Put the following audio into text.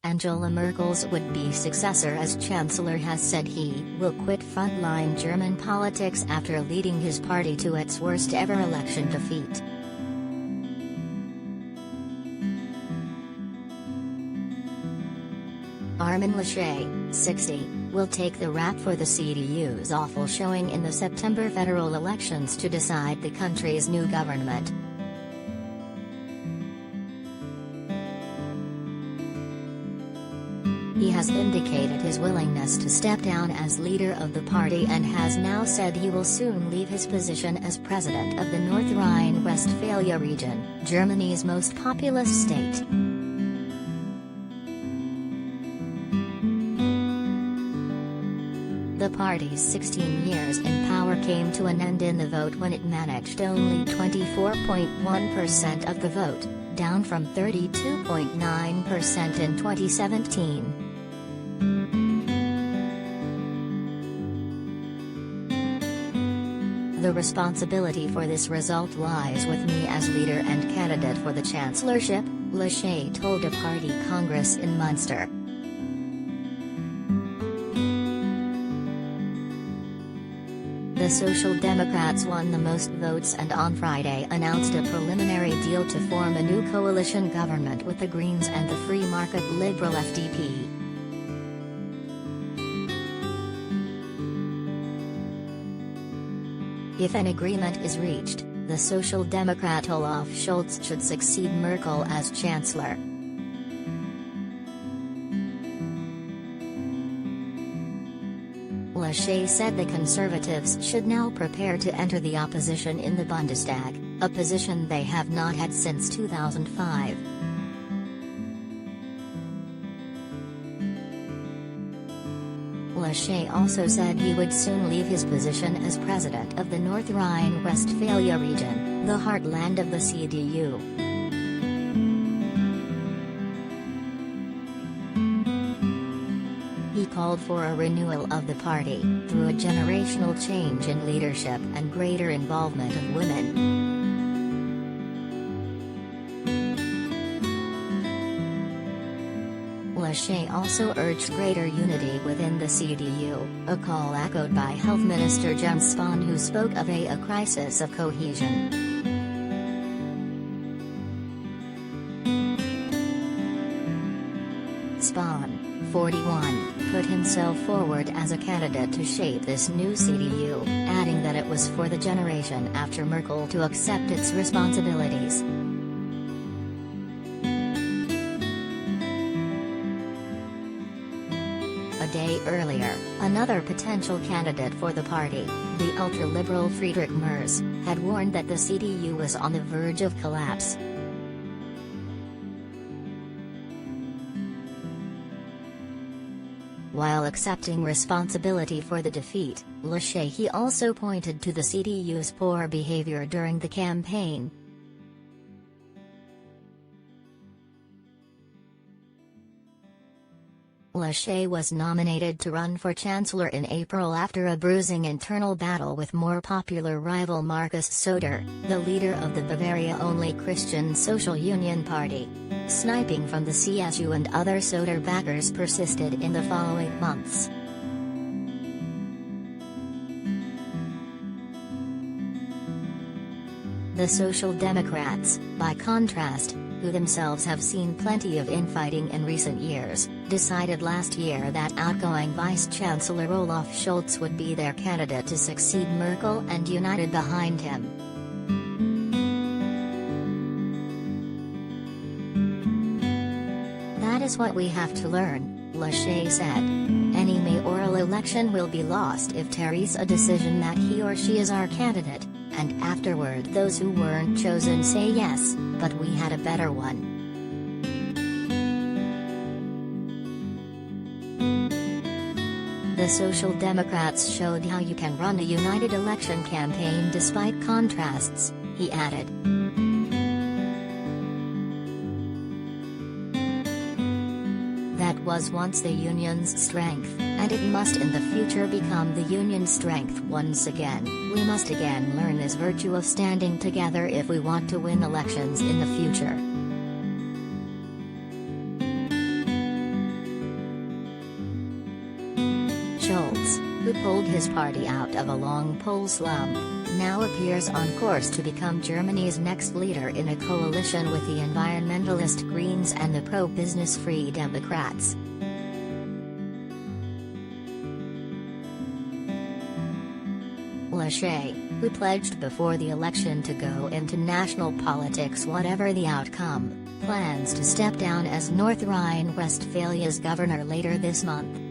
Angela Merkel's would-be successor as Chancellor has said he will quit frontline German politics after leading his party to its worst-ever election defeat. Armin Laschet, 60, will take the rap for the CDU's awful showing in the September federal elections to decide the country's new government. He has indicated his willingness to step down as leader of the party and has now said he will soon leave his position as president of the North Rhine-Westphalia region, Germany's most populous state. The party's 16 years in power came to an end in the vote when it managed only 24.1% of the vote, down from 32.9% in 2017. The responsibility for this result lies with me as leader and candidate for the chancellorship, Laschet told a party congress in Munster. The Social Democrats won the most votes and on Friday announced a preliminary deal to form a new coalition government with the Greens and the Free Market Liberal FDP. If an agreement is reached, the Social Democrat Olaf Scholz should succeed Merkel as Chancellor. Laschet said the Conservatives should now prepare to enter the opposition in the Bundestag, a position they have not had since 2005. Laschet also said he would soon leave his position as president of the North Rhine-Westphalia region, the heartland of the CDU. He called for a renewal of the party, through a generational change in leadership and greater involvement of women. Laschet also urged greater unity within the CDU, a call echoed by Health Minister Jens Spahn, who spoke of a crisis of cohesion. Spahn, 41, put himself forward as a candidate to shape this new CDU, adding that it was for the generation after Merkel to accept its responsibilities. A day earlier, another potential candidate for the party, the ultra-liberal Friedrich Merz, had warned that the CDU was on the verge of collapse. While accepting responsibility for the defeat, Laschet also pointed to the CDU's poor behavior during the campaign. Laschet was nominated to run for Chancellor in April after a bruising internal battle with more popular rival Markus Söder, the leader of the Bavaria-only Christian Social Union Party. Sniping from the CSU and other Söder backers persisted in the following months. The Social Democrats, by contrast, who themselves have seen plenty of infighting in recent years, decided last year that outgoing Vice-Chancellor Olaf Scholz would be their candidate to succeed Merkel and united behind him. That is what we have to learn, Laschet said. Any mayoral election will be lost if Terry's a decision that he or she is our candidate, and afterward those who weren't chosen say yes, but we had a better one. The Social Democrats showed how you can run a united election campaign despite contrasts, he added. That was once the Union's strength, and it must in the future become the Union's strength once again. We must again learn this virtue of standing together if we want to win elections in the future. Scholz, who pulled his party out of a long poll slump, now appears on course to become Germany's next leader in a coalition with the environmentalist Greens and the pro-business Free Democrats. Laschet, who pledged before the election to go into national politics whatever the outcome, plans to step down as North Rhine-Westphalia's governor later this month.